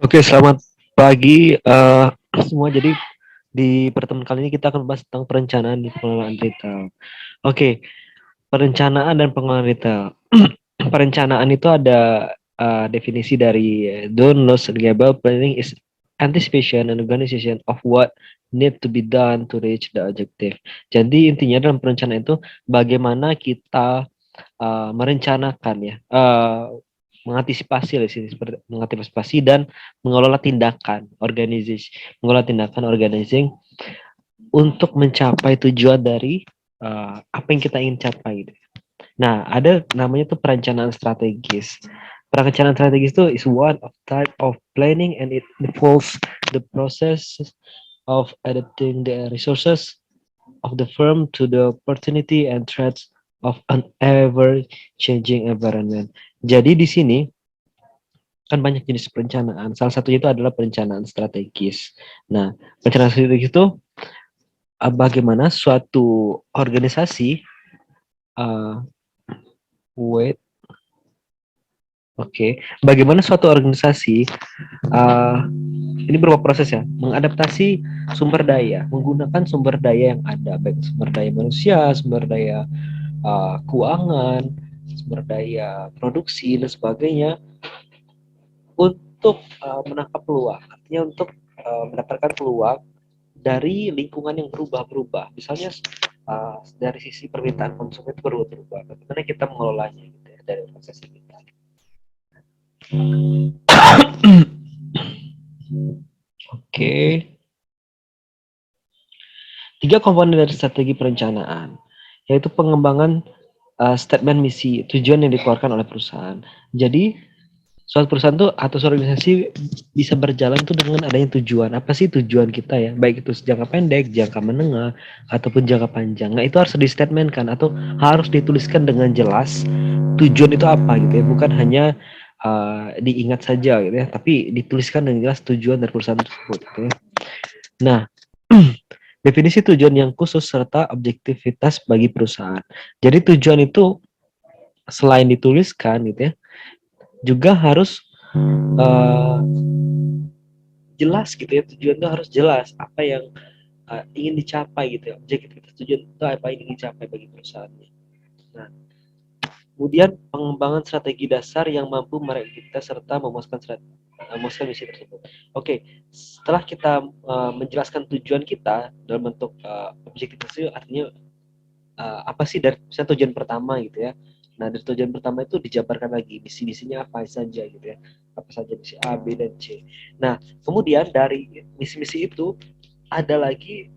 Oke, selamat pagi semua. Jadi di pertemuan kali ini kita akan bahas tentang perencanaan di pengelolaan retail. Oke, perencanaan dan pengelolaan retail. Perencanaan itu ada definisi dari Donlos Gable Planning is anticipation and organization of what need to be done to reach the objective. Jadi intinya dalam perencanaan itu bagaimana kita merencanakan ya, mengantisipasi di sini seperti mengantisipasi dan mengelola tindakan organisasi, mengelola tindakan organizing untuk mencapai tujuan dari apa yang kita ingin capai gitu. Nah, ada namanya tuh perencanaan strategis. Perencanaan strategis itu is one of type of planning and it involves the process of adapting the resources of the firm to the opportunity and threats of an ever changing environment. Jadi di sini kan banyak jenis perencanaan. Salah satunya itu adalah perencanaan strategis. Nah, perencanaan strategis itu bagaimana suatu organisasi uh, wait, oke, bagaimana suatu organisasi uh, ini berupa proses ya, mengadaptasi sumber daya, menggunakan sumber daya yang ada, baik sumber daya manusia, sumber daya keuangan, sumber daya produksi dan sebagainya untuk menangkap peluang, artinya untuk mendapatkan peluang dari lingkungan yang berubah-berubah. Misalnya dari sisi permintaan konsumen itu berubah-berubah. Bagaimana kita mengelolanya gitu ya, dari proses kita. Oke. Tiga komponen dari strategi perencanaan, yaitu pengembangan statement misi, tujuan yang dikeluarkan oleh perusahaan. Jadi suatu perusahaan tuh atau suatu organisasi bisa berjalan tuh dengan adanya tujuan. Apa sih tujuan kita ya? Baik itu jangka pendek, jangka menengah, ataupun jangka panjang. Nah, itu harus di statementkan atau harus dituliskan dengan jelas tujuan itu apa gitu ya. Bukan hanya diingat saja gitu ya, tapi dituliskan dengan jelas tujuan dari perusahaan tersebut gitu ya. Nah, definisi tujuan yang khusus serta objektivitas bagi perusahaan. Jadi tujuan itu selain dituliskan gitu ya, juga harus uh, jelas gitu ya, tujuan itu harus jelas apa yang ingin dicapai gitu ya, objektivitas tujuan itu apa yang ingin dicapai bagi perusahaannya. Nah, kemudian pengembangan strategi dasar yang mampu meraih kita serta memuaskan misi tersebut. Oke, setelah kita menjelaskan tujuan kita dalam bentuk objektivitas itu artinya apa sih dari misalnya tujuan pertama gitu ya. Nah, dari tujuan pertama itu dijabarkan lagi misi-misinya apa saja gitu ya. Apa saja misi A, B, dan C. Nah, kemudian dari misi-misi itu ada lagi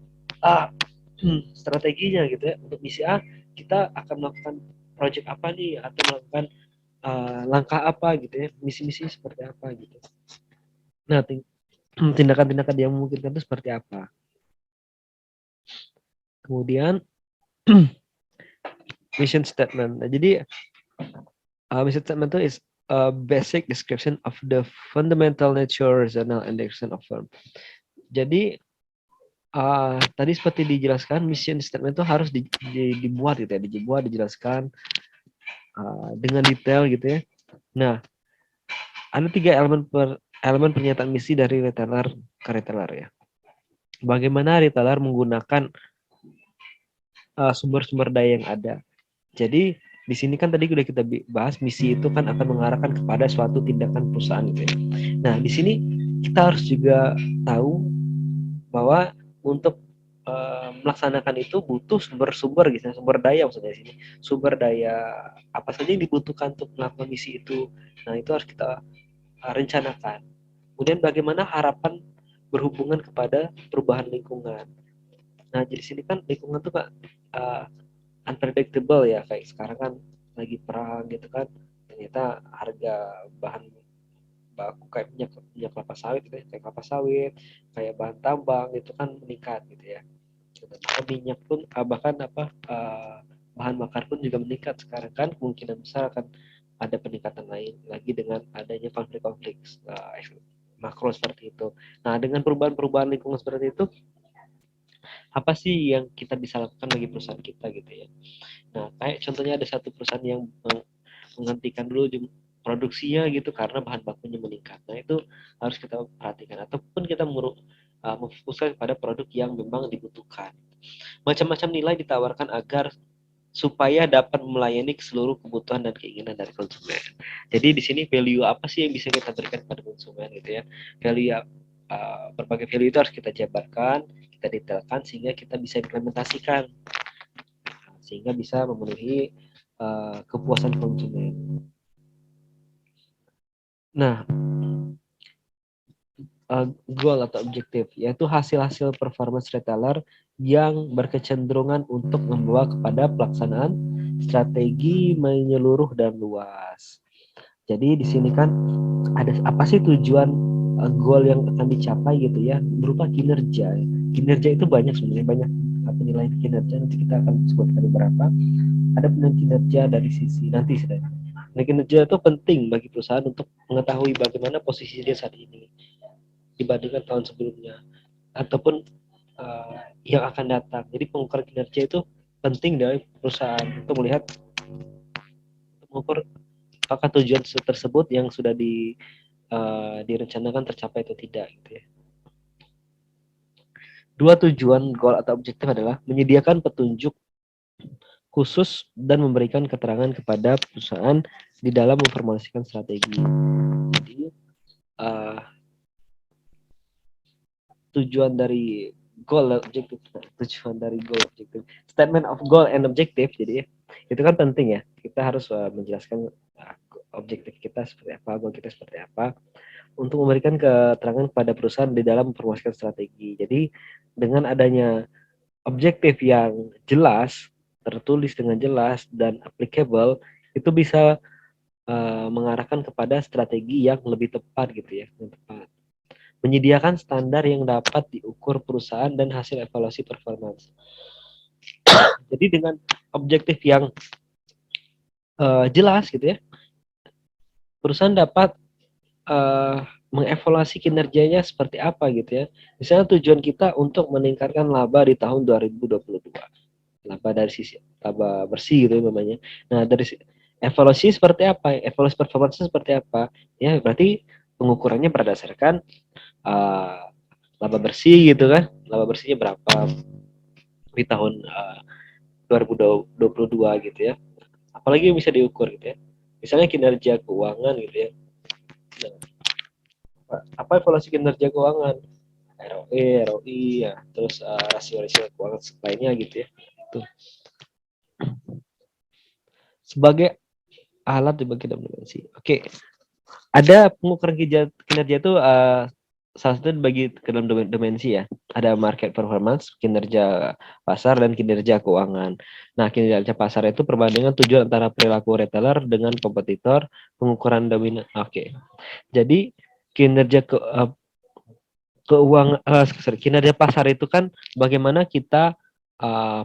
strateginya gitu ya. Untuk misi A kita akan melakukan project apa nih atau melakukan langkah apa gitu ya. Misi-misi seperti apa gitu. Nah, tindakan-tindakan yang memungkinkan itu seperti apa. Kemudian mission statement. Nah, jadi mission statement itu is a basic description of the fundamental nature, rational, and direction of firm. Jadi tadi seperti dijelaskan, mission statement itu harus dibuat gitu ya, dijelaskan dengan detail gitu ya. Nah, ada tiga elemen pernyataan misi dari retailer ke retailer ya. Bagaimana retailer menggunakan sumber-sumber daya yang ada. Jadi di sini kan tadi udah kita bahas misi itu kan akan mengarahkan kepada suatu tindakan perusahaan gitu ya. Nah, di sini kita harus juga tahu bahwa untuk melaksanakan itu butuh sumber-sumber gitu, sumber daya maksudnya di sini. Sumber daya apa saja yang dibutuhkan untuk melakukan misi itu. Nah, itu harus kita rencanakan. Kemudian bagaimana harapan berhubungan kepada perubahan lingkungan. Nah, jadi sini kan lingkungan tuh Kak unpredictable ya, kayak sekarang kan lagi perang gitu kan, ternyata harga bahan baku kayak minyak kelapa sawit gitu ya, kayak kelapa sawit, kayak bahan tambang itu kan meningkat gitu ya. Dan minyak pun bahkan bahan bakar pun juga meningkat sekarang kan, kemungkinan besar akan ada peningkatan lain lagi dengan adanya konflik-konflik makro seperti itu. Nah, dengan perubahan-perubahan lingkungan seperti itu, apa sih yang kita bisa lakukan bagi perusahaan kita gitu ya. Nah, kayak contohnya ada satu perusahaan yang menghentikan dulu produksinya gitu karena bahan bakunya meningkat. Nah itu harus kita perhatikan ataupun kita memfokuskan pada produk yang memang dibutuhkan. Macam-macam nilai ditawarkan agar supaya dapat melayani seluruh kebutuhan dan keinginan dari konsumen. Jadi di sini value apa sih yang bisa kita berikan pada konsumen gitu ya. Value berbagai value itu harus kita jabarkan, kita detailkan sehingga kita bisa implementasikan sehingga bisa memenuhi kepuasan konsumen. Nah, goal atau objektif yaitu hasil-hasil performance retailer yang berkecenderungan untuk membawa kepada pelaksanaan strategi menyeluruh dan luas. Jadi di sini kan ada apa sih tujuan goal yang akan dicapai gitu ya, berupa kinerja. Kinerja itu banyak sebenarnya, banyak penilaian kinerja, nanti kita akan sebutkan beberapa. Ada penilaian kinerja dari sisi nanti sudah. Nah, kinerja itu penting bagi perusahaan untuk mengetahui bagaimana posisi dia saat ini dibandingkan tahun sebelumnya ataupun yang akan datang. Jadi pengukuran kinerja itu penting dari perusahaan untuk melihat, untuk mengukur apakah tujuan tersebut yang sudah direncanakan tercapai atau tidak gitu ya. Dua tujuan goal atau objektif adalah menyediakan petunjuk khusus dan memberikan keterangan kepada perusahaan di dalam memformulasikan strategi. Jadi tujuan dari goal objektif, tujuan dari goal objektif, statement of goal and objective. Jadi itu kan penting ya, kita harus menjelaskan objektif kita seperti apa, goal kita seperti apa, untuk memberikan keterangan kepada perusahaan di dalam memformulasikan strategi. Jadi dengan adanya objektif yang jelas, tertulis dengan jelas dan applicable, itu bisa mengarahkan kepada strategi yang lebih tepat gitu ya, yang tepat. Menyediakan standar yang dapat diukur perusahaan dan hasil evaluasi performance. Jadi dengan objektif yang jelas gitu ya, perusahaan dapat mengevaluasi kinerjanya seperti apa gitu ya. Misalnya tujuan kita untuk meningkatkan laba di tahun 2022. Laba dari sisi laba bersih gitu namanya. Nah, dari evaluasi seperti apa? Evaluasi performance seperti apa? Ya, berarti pengukurannya berdasarkan laba bersih gitu kan. Laba bersihnya berapa di tahun 2022 gitu ya. Apalagi yang bisa diukur gitu ya. Misalnya kinerja keuangan gitu ya. Nah, apa evaluasi kinerja keuangan? ROE, ROI ya, terus rasio-rasio keuangan lainnya gitu ya. Tuh. Sebagai alat dibagi dalam dimensi. Oke. Ada pengukuran kinerja itu salah satu dibagi ke dalam dimensi ya. Ada market performance, kinerja pasar, dan kinerja keuangan. Nah, kinerja pasar itu perbandingan tujuan antara perilaku retailer dengan kompetitor, pengukuran dominan. Oke. Jadi kinerja keuangan, kinerja pasar itu kan bagaimana kita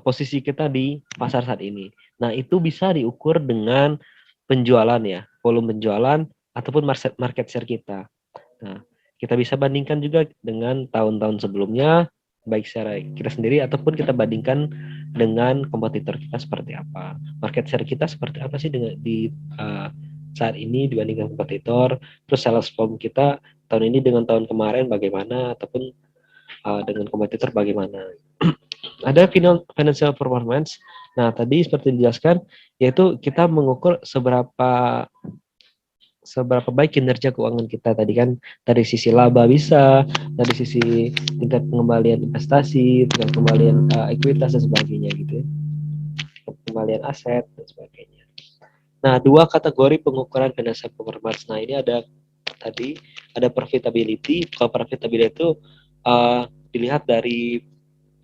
posisi kita di pasar saat ini. Nah, itu bisa diukur dengan penjualan ya, volume penjualan ataupun market share kita. Nah, kita bisa bandingkan juga dengan tahun-tahun sebelumnya, baik secara kita sendiri ataupun kita bandingkan dengan kompetitor kita seperti apa. Market share kita seperti apa sih dengan di saat ini dibandingkan kompetitor. Terus sales volume kita tahun ini dengan tahun kemarin bagaimana ataupun dengan kompetitor bagaimana. Ada financial performance. Nah, tadi seperti dijelaskan, yaitu kita mengukur seberapa baik kinerja keuangan kita tadi kan, dari sisi laba bisa, dari sisi tingkat pengembalian investasi, tingkat pengembalian ekuitas dan sebagainya gitu ya, pengembalian aset dan sebagainya. Nah, dua kategori pengukuran financial performance. Nah, ini ada tadi ada profitability. Kalau profitability itu dilihat dari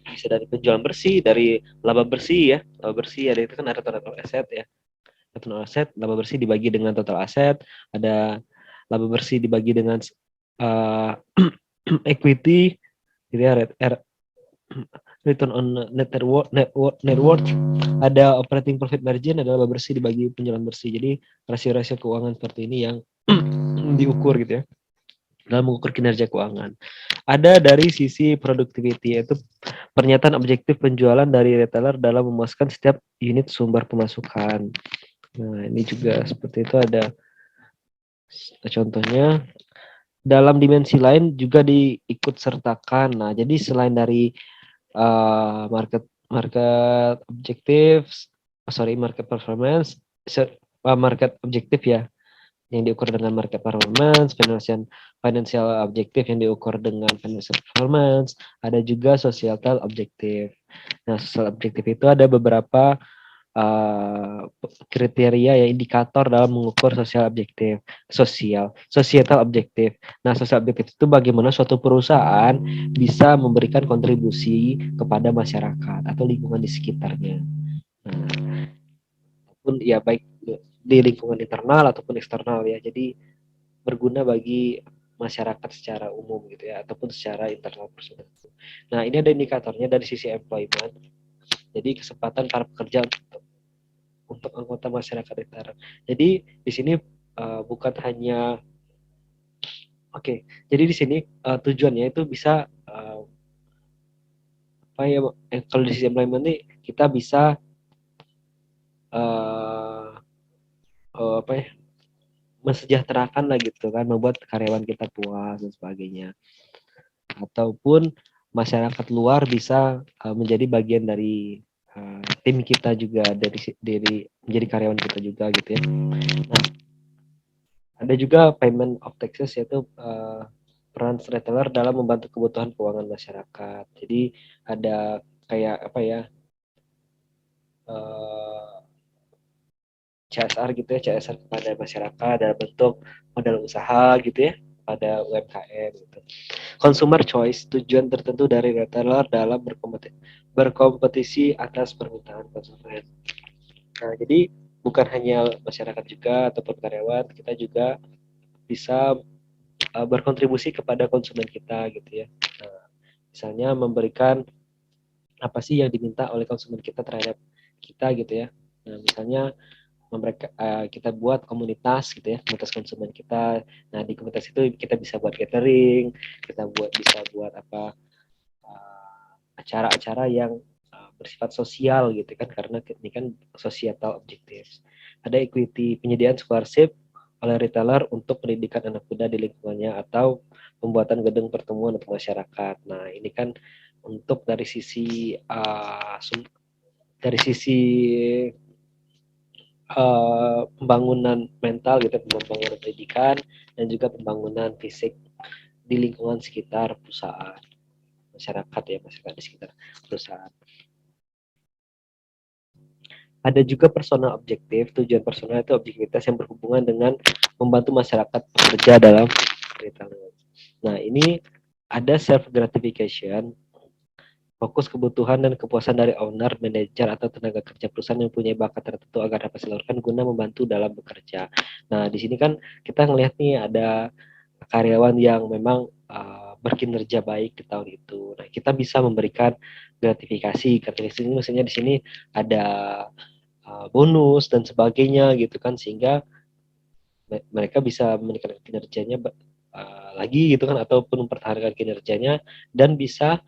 bisa dari penjualan bersih, dari laba bersih ya, laba bersih ada itu kan ada total aset ya. Total aset, laba bersih dibagi dengan total aset, ada laba bersih dibagi dengan equity, gitu ya, return on net worth, ada operating profit margin, ada laba bersih dibagi penjualan bersih. Jadi rasio-rasio keuangan seperti ini yang diukur gitu ya dalam mengukur kinerja keuangan. Ada dari sisi productivity, yaitu pernyataan objektif penjualan dari retailer dalam memuaskan setiap unit sumber pemasukan. Nah, ini juga seperti itu ada Contohnya dalam dimensi lain juga diikut sertakan. Nah, jadi selain dari market market objectives, market performance, market objektif ya, yang diukur dengan market performance, financial objektif yang diukur dengan financial performance, ada juga societal objektif. Nah, social objektif itu ada beberapa kriteria ya, indikator dalam mengukur societal objektif. Nah, social objektif itu bagaimana suatu perusahaan bisa memberikan kontribusi kepada masyarakat atau lingkungan di sekitarnya. Nah, pun ya baik di lingkungan internal ataupun eksternal ya. Jadi berguna bagi masyarakat secara umum gitu ya, ataupun secara internal perusahaan. Nah, ini ada indikatornya dari sisi employment. Jadi kesempatan para pekerja untuk anggota masyarakat internal. Jadi di sini bukan hanya jadi di sini tujuannya itu bisa apa ya, kalau di sisi employment ini kita bisa apa ya, mensejahterakan lah gitu kan, membuat karyawan kita puas dan sebagainya. Ataupun masyarakat luar bisa menjadi bagian dari tim kita juga, dari menjadi karyawan kita juga gitu ya. Nah, ada juga payment of taxes, yaitu peran retailer dalam membantu kebutuhan keuangan masyarakat. Jadi ada kayak apa ya, CSR gitu ya, CSR kepada masyarakat dalam bentuk modal usaha gitu ya, pada UMKM gitu. Consumer choice, tujuan tertentu dari retailer dalam berkompetisi atas permintaan konsumen. Nah, jadi bukan hanya masyarakat juga ataupun karyawan, kita juga bisa berkontribusi kepada konsumen kita gitu ya. Nah, misalnya memberikan apa sih yang diminta oleh konsumen kita terhadap kita gitu ya. Nah, misalnya kita buat komunitas gitu ya, komunitas konsumen kita. Nah, di komunitas itu kita bisa buat catering, kita bisa buat apa, acara-acara yang bersifat sosial gitu kan, karena ini kan societal objectives. Ada equity, penyediaan scholarship oleh retailer untuk pendidikan anak muda di lingkungannya, atau pembuatan gedung pertemuan untuk masyarakat. Nah, ini kan untuk dari sisi pembangunan mental gitu, pembangunan pendidikan, dan juga pembangunan fisik di lingkungan sekitar perusahaan, masyarakat ya, masyarakat di sekitar perusahaan. Ada juga personal objektif. Tujuan personal itu objektivitas yang berhubungan dengan membantu masyarakat bekerja dalam retailer. Nah, ini ada self gratification, fokus kebutuhan dan kepuasan dari owner, manajer, atau tenaga kerja perusahaan yang punya bakat tertentu agar dapat disalurkan guna membantu dalam bekerja. Nah, di sini kan kita ngelihat nih ada karyawan yang memang berkinerja baik di tahun itu. Nah, kita bisa memberikan gratifikasi. Gratifikasi ini maksudnya di sini ada bonus dan sebagainya gitu kan, sehingga mereka bisa meningkatkan kinerjanya lagi gitu kan, ataupun mempertahankan kinerjanya, dan bisa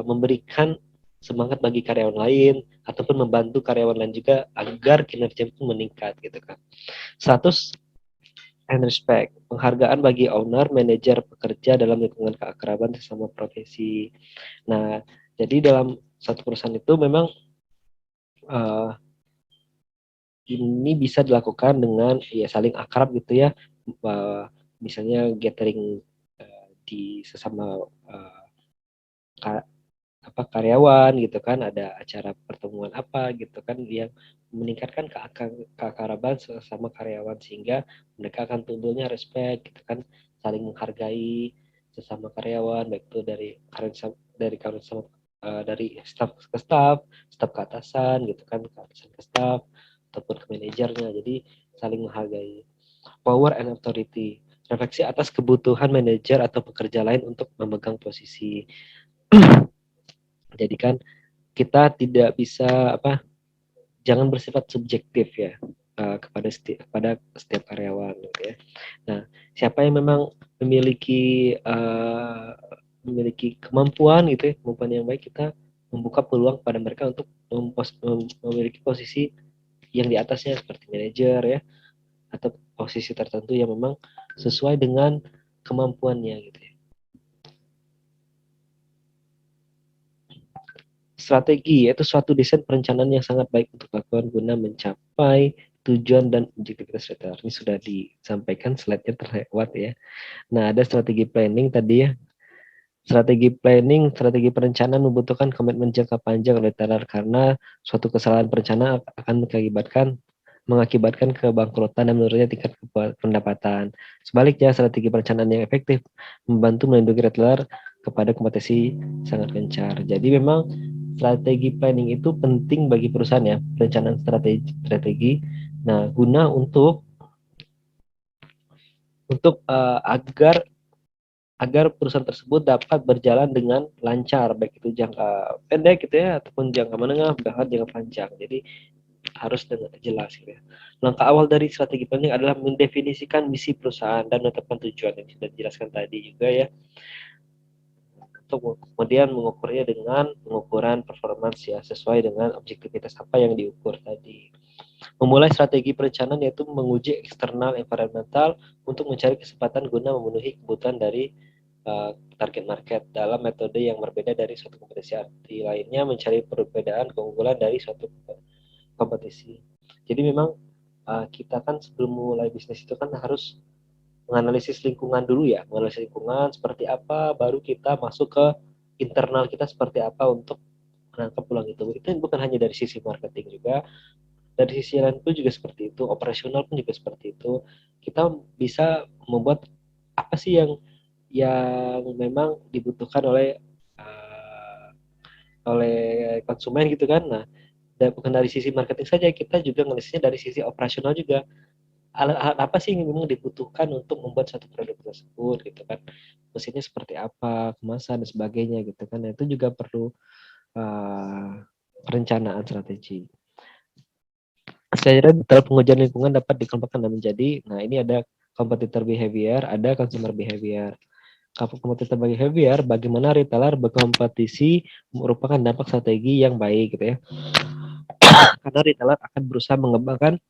memberikan semangat bagi karyawan lain, ataupun membantu karyawan lain juga agar kinerja itu meningkat gitu kan. Status and respect, penghargaan bagi owner, manajer, pekerja dalam lingkungan keakraban sesama profesi. Nah, jadi dalam satu perusahaan itu memang ini bisa dilakukan dengan ya saling akrab gitu ya, misalnya gathering di sesama karyawan gitu kan, ada acara pertemuan apa gitu kan yang meningkatkan keakraban sesama karyawan, sehingga mereka akan tumbuhnya respect gitu kan, saling menghargai sesama karyawan, baik itu dari staff ke staff ke atasan gitu kan, ke atasan ke staff ataupun ke manajernya. Jadi saling menghargai. Power and authority, refleksi atas kebutuhan manajer atau pekerja lain untuk memegang posisi. Jadi kan kita tidak bisa jangan bersifat subjektif ya kepada setiap karyawan gitu ya. Nah, siapa yang memang memiliki kemampuan gitu ya, kemampuan yang baik, kita membuka peluang pada mereka untuk memiliki posisi yang di atasnya seperti manajer ya, atau posisi tertentu yang memang sesuai dengan kemampuannya gitu ya. Strategi yaitu suatu desain perencanaan yang sangat baik untuk dilakukan guna mencapai tujuan dan objektivitas retailer. Ini sudah disampaikan, slide-nya terlewat ya. Nah, ada strategi planning tadi ya. Strategi planning, strategi perencanaan membutuhkan komitmen jangka panjang retailer karena suatu kesalahan perencanaan akan mengakibatkan kebangkrutan dan menurunnya tingkat pendapatan. Sebaliknya, strategi perencanaan yang efektif membantu melindungi retailer kepada kompetisi sangat gencar. Jadi memang strategi planning itu penting bagi perusahaan ya, perencanaan strategi. Nah, guna untuk agar perusahaan tersebut dapat berjalan dengan lancar, baik itu jangka pendek gitu ya, ataupun jangka menengah, bahkan jangka panjang. Jadi harus dengan jelas gitu ya. Langkah awal dari strategi planning adalah mendefinisikan misi perusahaan dan menetapkan tujuan yang sudah dijelaskan tadi juga ya. Untuk kemudian mengukurnya dengan pengukuran performance ya, sesuai dengan objektivitas apa yang diukur tadi. Memulai strategi perencanaan yaitu menguji eksternal environmental untuk mencari kesempatan guna memenuhi kebutuhan dari target market dalam metode yang berbeda dari suatu kompetisi. Arti lainnya mencari perbedaan keunggulan dari suatu kompetisi. Jadi memang kita kan sebelum mulai bisnis itu kan harus menganalisis lingkungan dulu ya, menganalisis lingkungan seperti apa, baru kita masuk ke internal kita seperti apa untuk menangkap peluang itu. Itu bukan hanya dari sisi marketing juga, dari sisi lain pun juga seperti itu, operasional pun juga seperti itu. Kita bisa membuat apa sih yang memang dibutuhkan oleh konsumen gitu kan. Nah, dan bukan dari sisi marketing saja, kita juga ngelisnya dari sisi operasional juga. Alat apa sih yang memang dibutuhkan untuk membuat satu produk tersebut gitu kan, mesinnya seperti apa, kemasan dan sebagainya gitu kan. Nah, itu juga perlu perencanaan strategi. Saya kira detail pengujian lingkungan dapat dikelompokkan menjadi, nah ini ada competitor behavior, ada consumer behavior. Competitor behavior, bagaimana retailer berkompetisi merupakan dampak strategi yang baik gitu ya. Karena retailer akan berusaha mengembangkan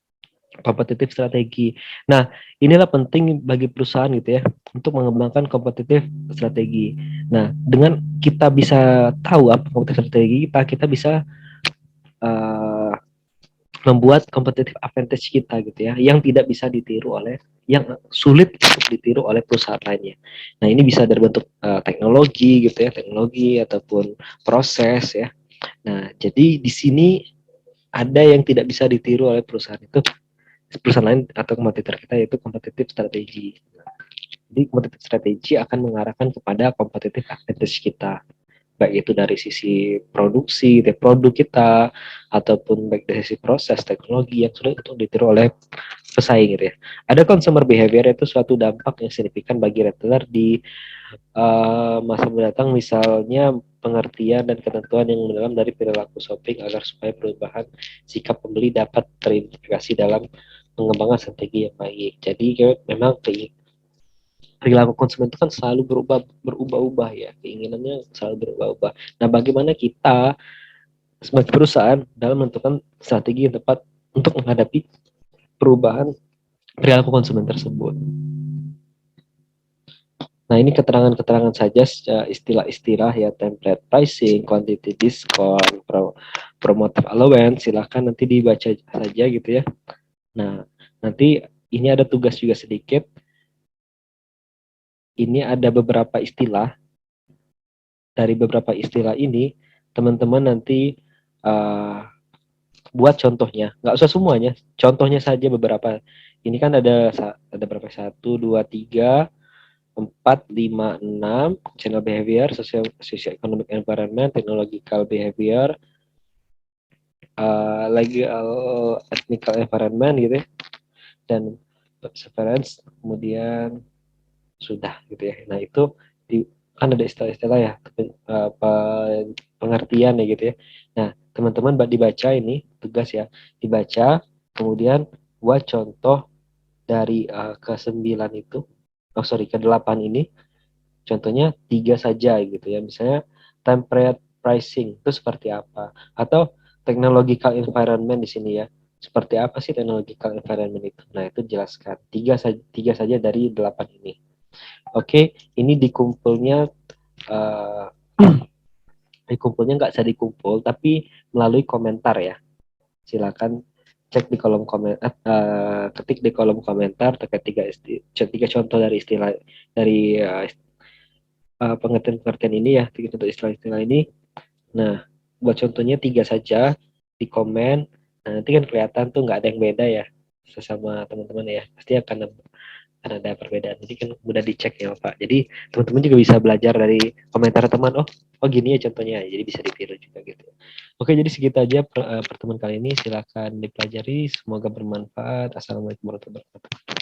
kompetitif strategi. Nah, inilah penting bagi perusahaan gitu ya untuk mengembangkan kompetitif strategi. Nah, dengan kita bisa tahu apa kompetitif strategi kita bisa uh, membuat competitive advantage kita gitu ya, yang tidak bisa ditiru oleh yang sulit untuk ditiru oleh perusahaan lainnya. Nah, ini bisa berbentuk teknologi gitu ya, teknologi ataupun proses ya. Nah, jadi di sini ada yang tidak bisa ditiru oleh perusahaan itu, perusahaan lain atau kompetitor kita, yaitu kompetitif strategi. Jadi kompetitif strategi akan mengarahkan kepada kompetitif advantage kita, baik itu dari sisi produksi, dari produk kita, ataupun baik dari sisi proses teknologi yang sulit untuk ditiru oleh pesaing gitu ya. Ada consumer behavior, yaitu suatu dampak yang signifikan bagi retailer di masa mendatang, misalnya pengertian dan ketentuan yang mendalam dari perilaku shopping agar supaya perubahan sikap pembeli dapat terintegrasi dalam pengembangan strategi yang baik. Jadi memang perilaku konsumen itu kan selalu berubah-ubah ya, keinginannya selalu berubah-ubah. Nah, bagaimana kita sebagai perusahaan dalam menentukan strategi yang tepat untuk menghadapi perubahan perilaku konsumen tersebut. Nah, ini keterangan-keterangan saja, istilah-istilah ya, template pricing, quantity discount, promotive allowance, silahkan nanti dibaca saja gitu ya. Nah, nanti ini ada tugas juga sedikit. Ini ada beberapa istilah. Dari beberapa istilah ini, teman-teman nanti buat contohnya. Nggak usah semuanya, contohnya saja beberapa. Ini kan ada berapa? 1, 2, 3, 4, 5, 6. Channel behavior, socio-economic environment, technological behavior, ethnical environment gitu ya, dan perseverance, kemudian sudah gitu ya. Nah, itu kan ada istilah-istilah ya, pengertian ya gitu ya. Nah, teman-teman dibaca, ini tugas ya, dibaca, kemudian buat contoh dari ke-9 itu, ke-8 ini, contohnya 3 saja gitu ya. Misalnya temperate pricing itu seperti apa, atau technological environment di sini ya. Seperti apa sih technological environment itu? Nah, itu jelaskan. Tiga saja dari 8 ini. Oke, ini uh, dikumpulnya nggak bisa dikumpul, tapi melalui komentar ya. Silakan cek di kolom komentar, ketik di kolom komentar terkait tiga contoh dari istilah dari pengertian-pengertian ini ya, tiga contoh istilah-istilah ini. Nah, buat contohnya tiga saja di komen. Nah, nanti kan kelihatan tuh nggak ada yang beda ya sesama teman-teman ya. Pasti akan ada perbedaan. Jadi kan mudah dicek ya Pak. Jadi teman-teman juga bisa belajar dari komentar teman. Oh gini ya contohnya. Jadi bisa ditiru juga gitu. Oke, jadi segitu aja pertemuan kali ini. Silakan dipelajari. Semoga bermanfaat. Assalamualaikum warahmatullahi wabarakatuh.